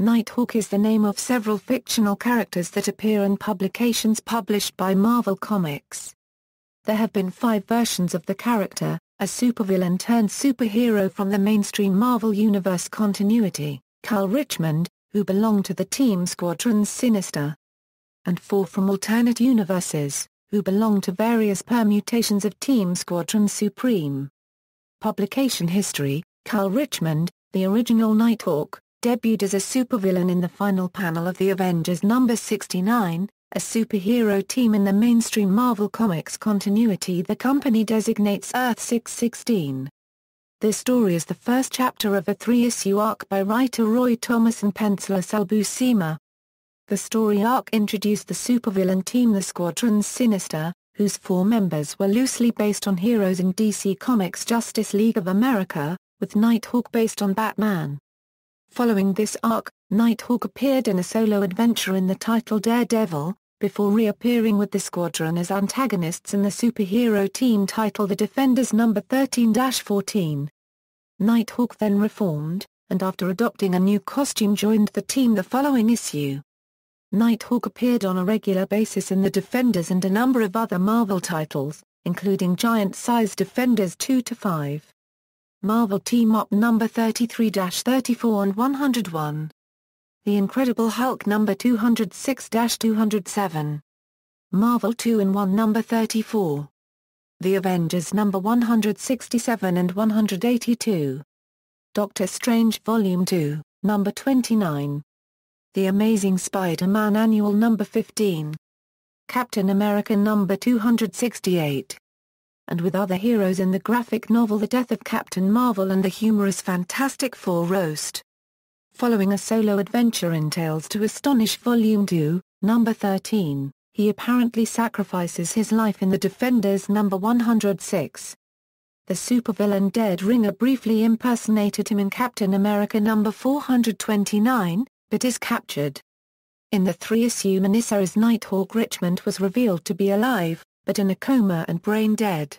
Nighthawk is the name of several fictional characters that appear in publications published by Marvel Comics. There have been 5 versions of the character, a supervillain-turned-superhero from the mainstream Marvel Universe continuity, Kyle Richmond, who belonged to the Team Squadron Sinister, and 4 from alternate universes, who belong to various permutations of Team Squadron Supreme. Publication history: Kyle Richmond, the original Nighthawk, debuted as a supervillain in the final panel of the Avengers number 69, a superhero team in the mainstream Marvel Comics continuity the company designates Earth 616. This story is the first chapter of a 3-issue arc by writer Roy Thomas and penciler Sal Buscema. The story arc introduced the supervillain team the Squadron Sinister, whose 4 members were loosely based on heroes in DC Comics' Justice League of America, with Nighthawk based on Batman. Following this arc, Nighthawk appeared in a solo adventure in the title Daredevil, before reappearing with the Squadron as antagonists in the superhero team title The Defenders number 13-14. Nighthawk then reformed, and after adopting a new costume joined the team the following issue. Nighthawk appeared on a regular basis in The Defenders and a number of other Marvel titles, including Giant-Size Defenders 2-5. Marvel Team-Up number 33-34 and 101. The Incredible Hulk number 206-207. Marvel 2-in-1 number 34. The Avengers number 167 and 182. Doctor Strange Volume 2, number 29. The Amazing Spider-Man Annual number 15. Captain America number 268. And with other heroes in the graphic novel The Death of Captain Marvel and the humorous Fantastic Four roast. Following a solo adventure in Tales to Astonish Volume 2, number 13, he apparently sacrifices his life in The Defenders number 106. The supervillain Dead Ringer briefly impersonated him in Captain America number 429, but is captured. In the 3-issue miniseries Nighthawk Richmond was revealed to be alive, but in a coma and brain dead.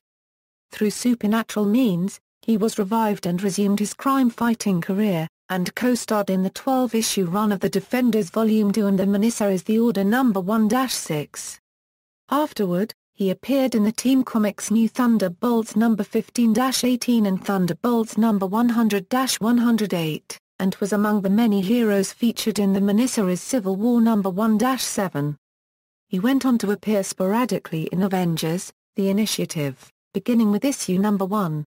Through supernatural means, he was revived and resumed his crime-fighting career, and co-starred in the 12-issue run of The Defenders Volume 2 and the miniseries The Order number 1-6. Afterward, he appeared in the Team Comics New Thunderbolts number 15-18 and Thunderbolts number 100-108, and was among the many heroes featured in the miniseries Civil War number 1-7. He went on to appear sporadically in Avengers, The Initiative, beginning with issue number 1.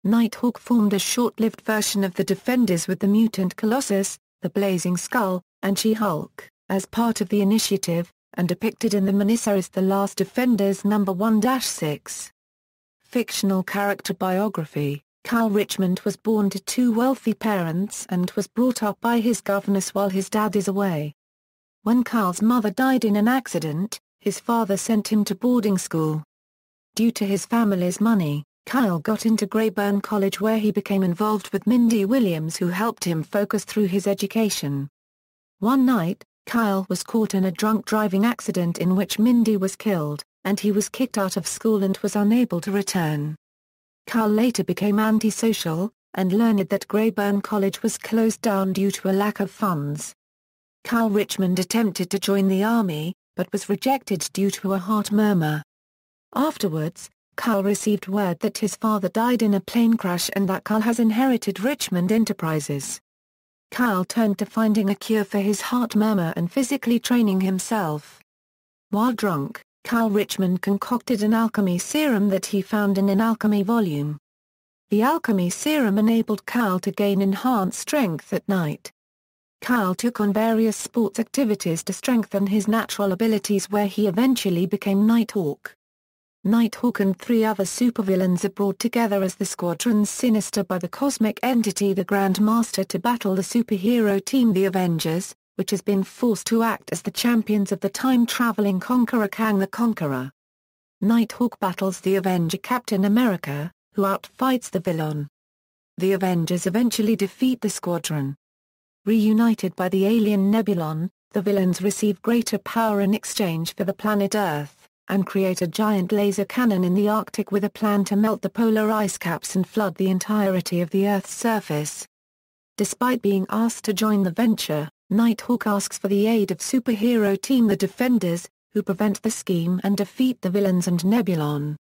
Nighthawk formed a short-lived version of the Defenders with the Mutant Colossus, the Blazing Skull, and She-Hulk, as part of The Initiative, and depicted in the miniseries The Last Defenders number 1-6. Fictional character biography: Kyle Richmond was born to 2 wealthy parents and was brought up by his governess while his dad is away. When Kyle's mother died in an accident, his father sent him to boarding school. Due to his family's money, Kyle got into Grayburn College where he became involved with Mindy Williams who helped him focus through his education. One night, Kyle was caught in a drunk driving accident in which Mindy was killed, and he was kicked out of school and was unable to return. Kyle later became antisocial, and learned that Grayburn College was closed down due to a lack of funds. Kyle Richmond attempted to join the army, but was rejected due to a heart murmur. Afterwards, Kyle received word that his father died in a plane crash and that Kyle has inherited Richmond Enterprises. Kyle turned to finding a cure for his heart murmur and physically training himself. While drunk, Kyle Richmond concocted an alchemy serum that he found in an alchemy volume. The alchemy serum enabled Kyle to gain enhanced strength at night. Kyle took on various sports activities to strengthen his natural abilities where he eventually became Nighthawk. Nighthawk and 3 other supervillains are brought together as the Squadron Sinister by the cosmic entity the Grand Master to battle the superhero team the Avengers, which has been forced to act as the champions of the time-traveling Conqueror Kang the Conqueror. Nighthawk battles the Avenger Captain America, who outfights the villain. The Avengers eventually defeat the Squadron. Reunited by the alien Nebulon, the villains receive greater power in exchange for the planet Earth, and create a giant laser cannon in the Arctic with a plan to melt the polar ice caps and flood the entirety of the Earth's surface. Despite being asked to join the venture, Nighthawk asks for the aid of superhero team the Defenders, who prevent the scheme and defeat the villains and Nebulon.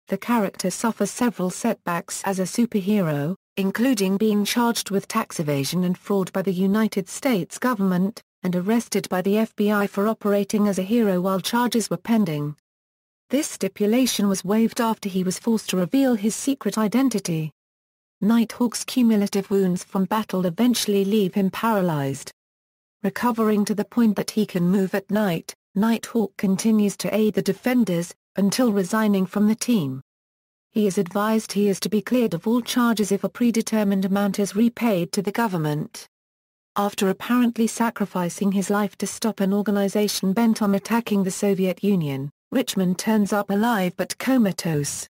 The character suffers several setbacks as a superhero, including being charged with tax evasion and fraud by the United States government, and arrested by the FBI for operating as a hero while charges were pending. This stipulation was waived after he was forced to reveal his secret identity. Nighthawk's cumulative wounds from battle eventually leave him paralyzed. Recovering to the point that he can move at night, Nighthawk continues to aid the Defenders, until resigning from the team. He is advised he is to be cleared of all charges if a predetermined amount is repaid to the government. After apparently sacrificing his life to stop an organization bent on attacking the Soviet Union, Richmond turns up alive but comatose.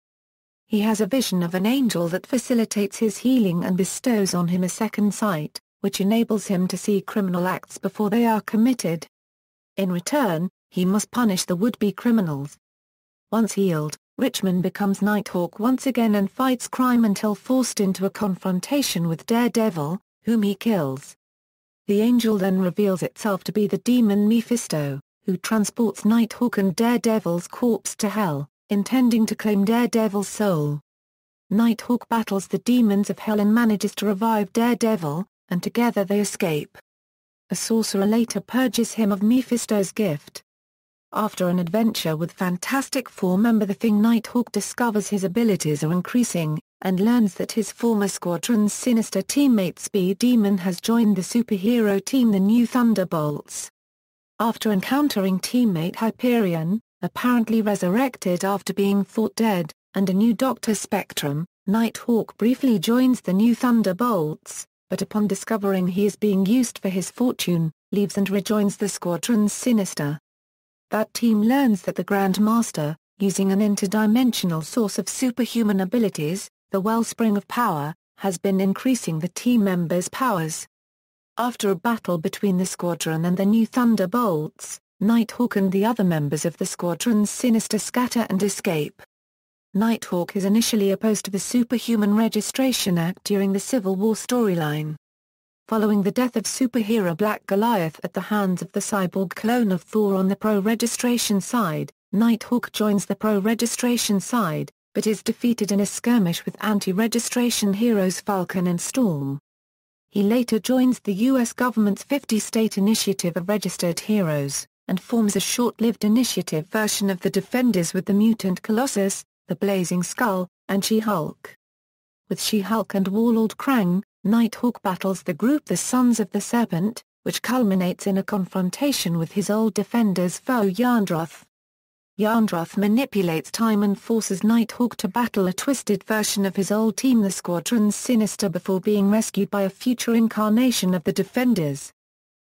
He has a vision of an angel that facilitates his healing and bestows on him a second sight, which enables him to see criminal acts before they are committed. In return, he must punish the would-be criminals. Once healed, Richmond becomes Nighthawk once again and fights crime until forced into a confrontation with Daredevil, whom he kills. The angel then reveals itself to be the demon Mephisto, who transports Nighthawk and Daredevil's corpse to Hell, intending to claim Daredevil's soul. Nighthawk battles the demons of Hell and manages to revive Daredevil, and together they escape. A sorcerer later purges him of Mephisto's gift. After an adventure with Fantastic Four member The Thing, Nighthawk discovers his abilities are increasing, and learns that his former Squadron Sinister teammate Speed Demon has joined the superhero team the New Thunderbolts. After encountering teammate Hyperion, apparently resurrected after being thought dead, and a new Dr. Spectrum, Nighthawk briefly joins the New Thunderbolts, but upon discovering he is being used for his fortune, leaves and rejoins the Squadron Sinister. That team learns that the Grand Master, using an interdimensional source of superhuman abilities, the Wellspring of Power, has been increasing the team members' powers. After a battle between the Squadron and the New Thunderbolts, Nighthawk and the other members of the Squadron Sinister scatter and escape. Nighthawk is initially opposed to the Superhuman Registration Act during the Civil War storyline. Following the death of superhero Black Goliath at the hands of the cyborg clone of Thor on the pro-registration side, Nighthawk joins the pro-registration side, but is defeated in a skirmish with anti-registration heroes Falcon and Storm. He later joins the U.S. government's 50-state initiative of registered heroes, and forms a short-lived initiative version of the Defenders with the Mutant Colossus, the Blazing Skull, and She-Hulk. With She-Hulk and Warlord Krang, Nighthawk battles the group the Sons of the Serpent, which culminates in a confrontation with his old Defenders foe Yandroth. Yandroth manipulates time and forces Nighthawk to battle a twisted version of his old team the Squadron Sinister before being rescued by a future incarnation of the Defenders.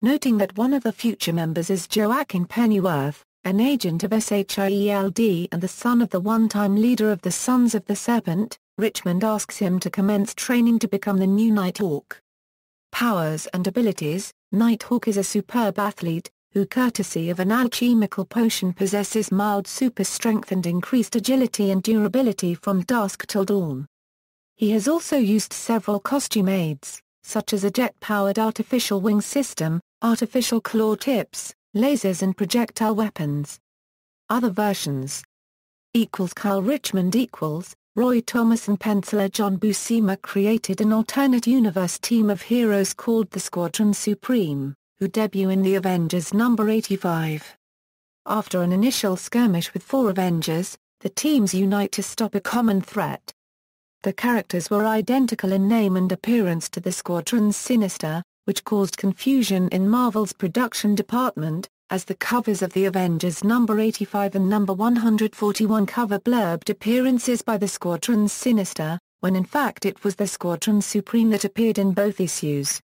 Noting that one of the future members is Joaquin Pennyworth, an agent of SHIELD and the son of the one-time leader of the Sons of the Serpent, Richmond asks him to commence training to become the new Nighthawk. Powers and abilities: Nighthawk is a superb athlete, who courtesy of an alchemical potion possesses mild super strength and increased agility and durability from dusk till dawn. He has also used several costume aids, such as a jet-powered artificial wing system, artificial claw tips, lasers and projectile weapons. Other versions Carl Richmond Roy Thomas and penciler John Buscema created an alternate universe team of heroes called the Squadron Supreme, who debut in the Avengers number 85. After an initial skirmish with 4 Avengers, the teams unite to stop a common threat. The characters were identical in name and appearance to the Squadron Sinister, which caused confusion in Marvel's production department, as the covers of the Avengers number 85 and number 141 cover blurbed appearances by the Squadron Sinister, when in fact it was the Squadron Supreme that appeared in both issues.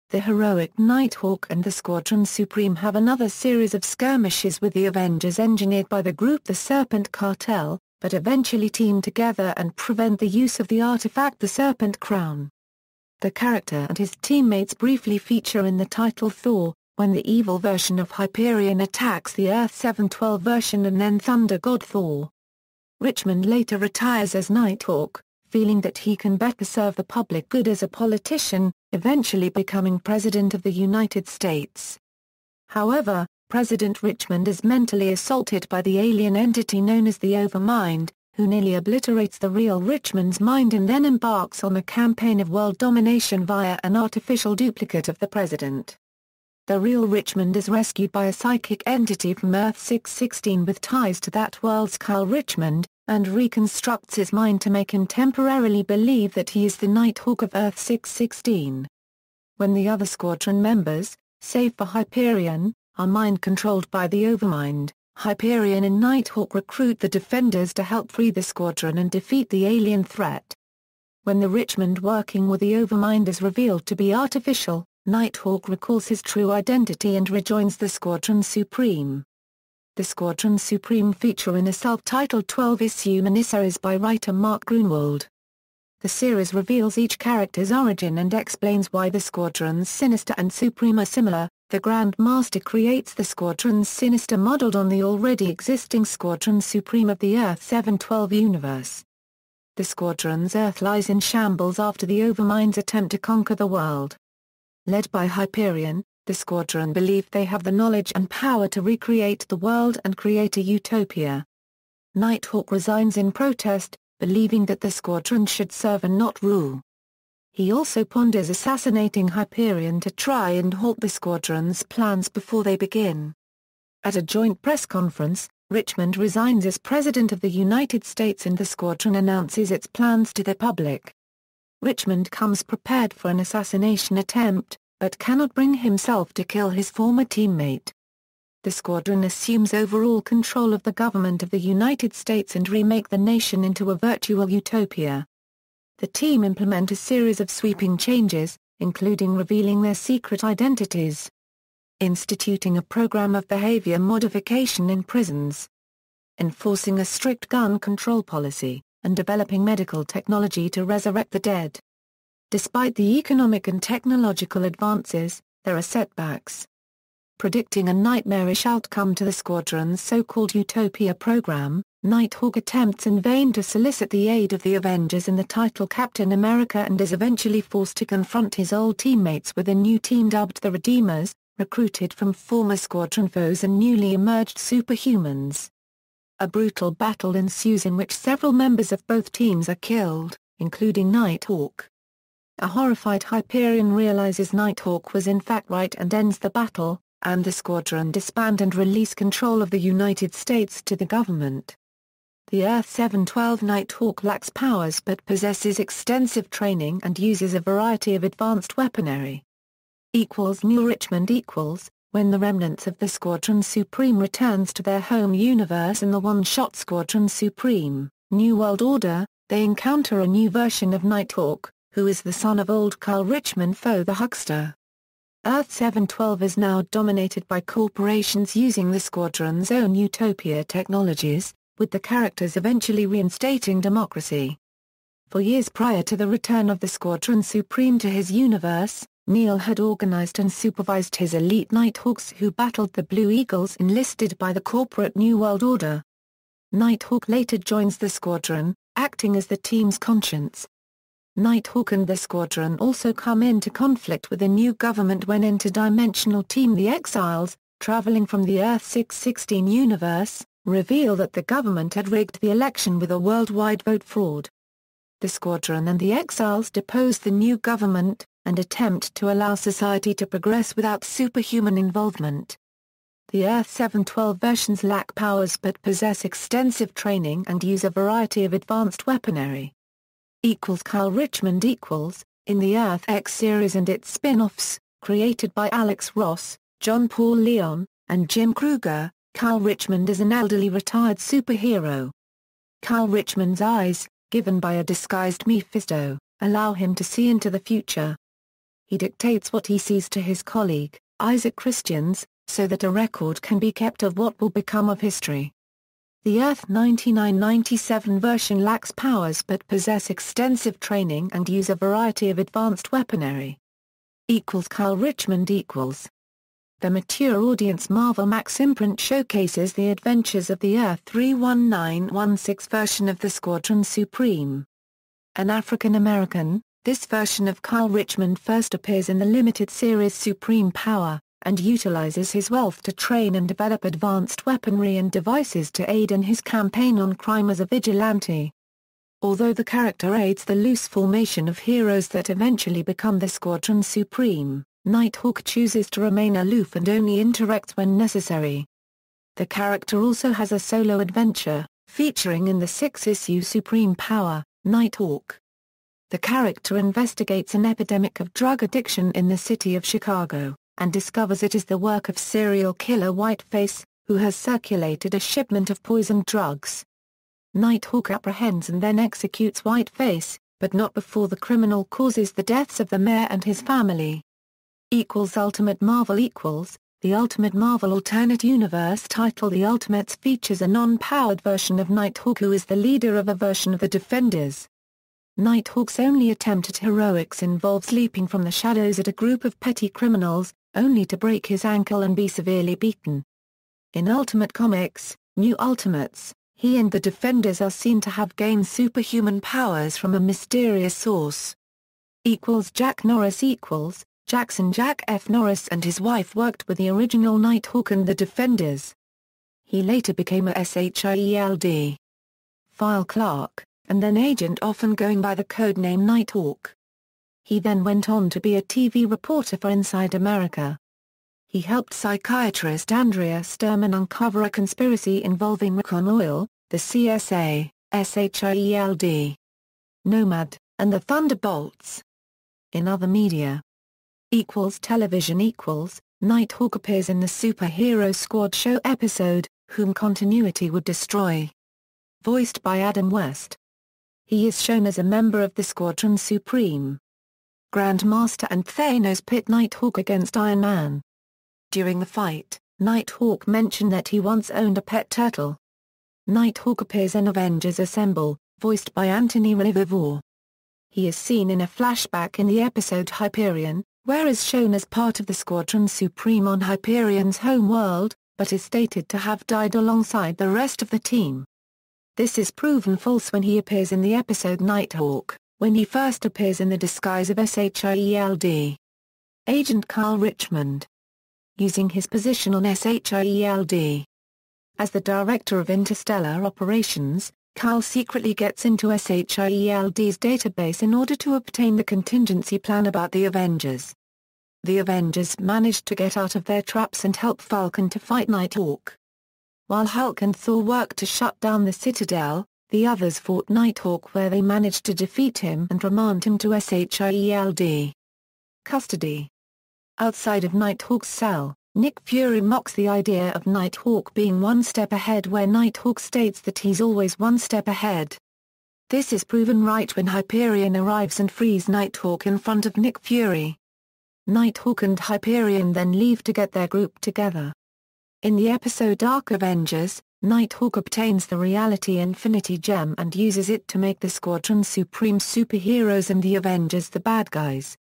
The heroic Nighthawk and the Squadron Supreme have another series of skirmishes with the Avengers engineered by the group the Serpent Cartel, but eventually team together and prevent the use of the artifact the Serpent Crown. The character and his teammates briefly feature in the title Thor, when the evil version of Hyperion attacks the Earth 712 version and then Thunder God Thor. Richmond later retires as Nighthawk, feeling that he can better serve the public good as a politician, eventually becoming President of the United States. However, President Richmond is mentally assaulted by the alien entity known as the Overmind, who nearly obliterates the real Richmond's mind and then embarks on a campaign of world domination via an artificial duplicate of the president. The real Richmond is rescued by a psychic entity from Earth 616 with ties to that world's Carl Richmond, and reconstructs his mind to make him temporarily believe that he is the Nighthawk of Earth 616. When the other squadron members, save for Hyperion, are mind-controlled by the Overmind, Hyperion and Nighthawk recruit the Defenders to help free the squadron and defeat the alien threat. When the Richmond working with the Overmind is revealed to be artificial, Nighthawk recalls his true identity and rejoins the Squadron Supreme. The Squadron Supreme feature in a self-titled 12-issue miniseries by writer Mark Gruenwald. The series reveals each character's origin and explains why the Squadrons Sinister and Supreme are similar. The Grand Master creates the Squadron Sinister modeled on the already existing Squadron Supreme of the Earth 712 universe. The Squadron's Earth lies in shambles after the Overmind's attempt to conquer the world. Led by Hyperion, the Squadron believe they have the knowledge and power to recreate the world and create a utopia. Nighthawk resigns in protest, believing that the Squadron should serve and not rule. He also ponders assassinating Hyperion to try and halt the Squadron's plans before they begin. At a joint press conference, Richmond resigns as President of the United States and the Squadron announces its plans to the public. Richmond comes prepared for an assassination attempt, but cannot bring himself to kill his former teammate. The Squadron assumes overall control of the government of the United States and remake the nation into a virtual utopia. The team implement a series of sweeping changes, including revealing their secret identities, instituting a program of behavior modification in prisons, enforcing a strict gun control policy, and developing medical technology to resurrect the dead. Despite the economic and technological advances, there are setbacks. Predicting a nightmarish outcome to the Squadron's so-called Utopia program, Nighthawk attempts in vain to solicit the aid of the Avengers in the title Captain America and is eventually forced to confront his old teammates with a new team dubbed the Redeemers, recruited from former Squadron foes and newly emerged superhumans. A brutal battle ensues in which several members of both teams are killed, including Nighthawk. A horrified Hyperion realizes Nighthawk was in fact right and ends the battle, and the Squadron disband and release control of the United States to the government. The Earth 712 Nighthawk lacks powers but possesses extensive training and uses a variety of advanced weaponry. New Richmond when the remnants of the Squadron Supreme returns to their home universe in the one-shot Squadron Supreme, New World Order, they encounter a new version of Nighthawk, who is the son of old Carl Richmond foe the Huckster. Earth 712 is now dominated by corporations using the Squadron's own utopia technologies, with the characters eventually reinstating democracy. For years prior to the return of the Squadron Supreme to his universe, Neil had organized and supervised his elite Nighthawks who battled the Blue Eagles enlisted by the corporate New World Order. Nighthawk later joins the Squadron, acting as the team's conscience. Nighthawk and the Squadron also come into conflict with the new government when interdimensional team the Exiles, traveling from the Earth 616 universe, reveal that the government had rigged the election with a worldwide vote fraud. The Squadron and the Exiles depose the new government, and attempt to allow society to progress without superhuman involvement. The Earth 712 versions lack powers but possess extensive training and use a variety of advanced weaponry. Carl Richmond in the Earth X series and its spin-offs, created by Alex Ross, John Paul Leon, and Jim Krueger, Carl Richmond is an elderly retired superhero. Carl Richmond's eyes, given by a disguised Mephisto, allow him to see into the future. He dictates what he sees to his colleague, Isaac Christians, so that a record can be kept of what will become of history. The Earth 9997 version lacks powers but possess extensive training and use a variety of advanced weaponry. Carl Richmond The mature audience Marvel Max imprint showcases the adventures of the Earth 31916 version of the Squadron Supreme. An African-American, This version of Kyle Richmond first appears in the limited series Supreme Power, and utilizes his wealth to train and develop advanced weaponry and devices to aid in his campaign on crime as a vigilante. Although the character aids the loose formation of heroes that eventually become the Squadron Supreme, Nighthawk chooses to remain aloof and only interacts when necessary. The character also has a solo adventure, featuring in the 6-issue Supreme Power, Nighthawk. The character investigates an epidemic of drug addiction in the city of Chicago, and discovers it is the work of serial killer Whiteface, who has circulated a shipment of poisoned drugs. Nighthawk apprehends and then executes Whiteface, but not before the criminal causes the deaths of the mayor and his family. Ultimate Marvel The Ultimate Marvel alternate universe title The Ultimates features a non-powered version of Nighthawk who is the leader of a version of the Defenders. Nighthawk's only attempt at heroics involves leaping from the shadows at a group of petty criminals, only to break his ankle and be severely beaten. In Ultimate Comics, New Ultimates, he and the Defenders are seen to have gained superhuman powers from a mysterious source. Jack Norris Jackson Jack F. Norris and his wife worked with the original Nighthawk and the Defenders. He later became a SHIELD file clerk, and then agent, often going by the codename Nighthawk. He then went on to be a TV reporter for Inside America. He helped psychiatrist Andrea Sturman uncover a conspiracy involving Recon Oil, the CSA, SHIELD, Nomad, and the Thunderbolts. In other media television Nighthawk appears in the Superhero Squad show episode, Whom Continuity Would Destroy. Voiced by Adam West. He is shown as a member of the Squadron Supreme. Grandmaster and Thanos pit Nighthawk against Iron Man. During the fight, Nighthawk mentioned that he once owned a pet turtle. Nighthawk appears in Avengers Assemble, voiced by Anthony Rivivore. He is seen in a flashback in the episode Hyperion, where is shown as part of the Squadron Supreme on Hyperion's home world, but is stated to have died alongside the rest of the team. This is proven false when he appears in the episode Nighthawk, when he first appears in the disguise of SHIELD agent Kyle Richmond. Using his position on SHIELD as the director of interstellar operations, Kyle secretly gets into SHIELD's database in order to obtain the contingency plan about the Avengers. The Avengers managed to get out of their traps and help Falcon to fight Nighthawk. While Hulk and Thor worked to shut down the Citadel, the others fought Nighthawk where they managed to defeat him and remand him to SHIELD custody. Outside of Nighthawk's cell, Nick Fury mocks the idea of Nighthawk being one step ahead where Nighthawk states that he's always one step ahead. This is proven right when Hyperion arrives and frees Nighthawk in front of Nick Fury. Nighthawk and Hyperion then leave to get their group together. In the episode Dark Avengers, Nighthawk obtains the Reality Infinity Gem and uses it to make the Squadron Supreme superheroes and the Avengers the bad guys.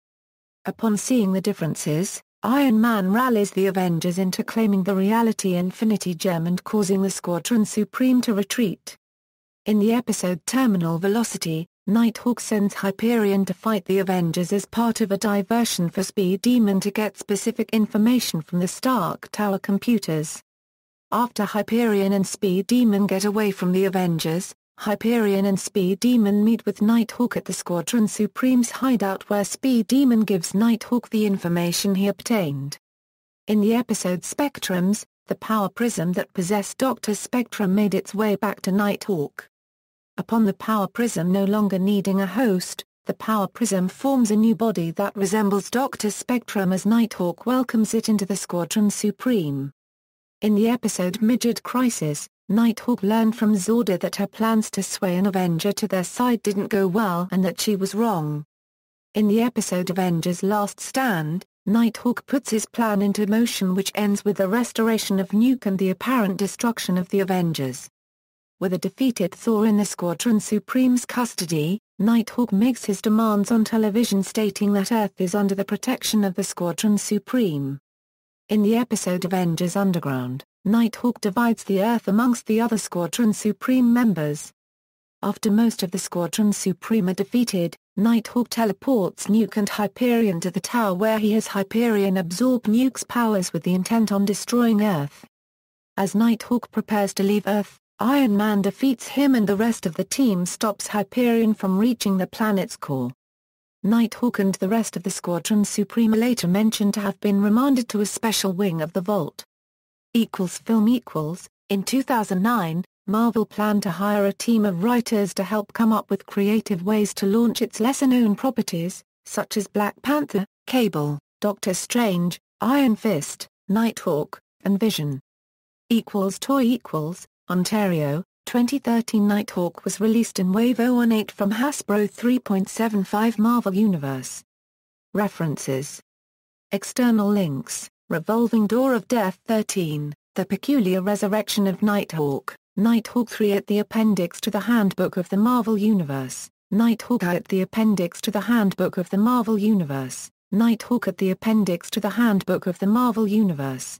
Upon seeing the differences, Iron Man rallies the Avengers into claiming the Reality Infinity Gem and causing the Squadron Supreme to retreat. In the episode Terminal Velocity, Nighthawk sends Hyperion to fight the Avengers as part of a diversion for Speed Demon to get specific information from the Stark Tower computers. After Hyperion and Speed Demon get away from the Avengers, Hyperion and Speed Demon meet with Nighthawk at the Squadron Supreme's hideout where Speed Demon gives Nighthawk the information he obtained. In the episode Spectrums, the power prism that possessed Dr. Spectrum made its way back to Nighthawk. Upon the power prism no longer needing a host, the power prism forms a new body that resembles Dr. Spectrum as Nighthawk welcomes it into the Squadron Supreme. In the episode Midget Crisis, Nighthawk learned from Zorda that her plans to sway an Avenger to their side didn't go well and that she was wrong. In the episode Avengers Last Stand, Nighthawk puts his plan into motion which ends with the restoration of Nuke and the apparent destruction of the Avengers. With a defeated Thor in the Squadron Supreme's custody, Nighthawk makes his demands on television stating that Earth is under the protection of the Squadron Supreme. In the episode Avengers Underground, Nighthawk divides the Earth amongst the other Squadron Supreme members. After most of the Squadron Supreme are defeated, Nighthawk teleports Nuke and Hyperion to the tower where he has Hyperion absorb Nuke's powers with the intent on destroying Earth. As Nighthawk prepares to leave Earth, Iron Man defeats him and the rest of the team stops Hyperion from reaching the planet's core. Nighthawk and the rest of the Squadron Supreme are later mentioned to have been remanded to a special wing of the Vault. Film. In 2009, Marvel planned to hire a team of writers to help come up with creative ways to launch its lesser-known properties, such as Black Panther, Cable, Doctor Strange, Iron Fist, Nighthawk, and Vision. Toy Ontario, 2013. Nighthawk was released in Wave 018 from Hasbro 3.75 Marvel Universe. References. External links, Revolving Door of Death 13, The Peculiar Resurrection of Nighthawk, Nighthawk 3 at the Appendix to the Handbook of the Marvel Universe, Nighthawk at the Appendix to the Handbook of the Marvel Universe, Nighthawk at the Appendix to the Handbook of the Marvel Universe.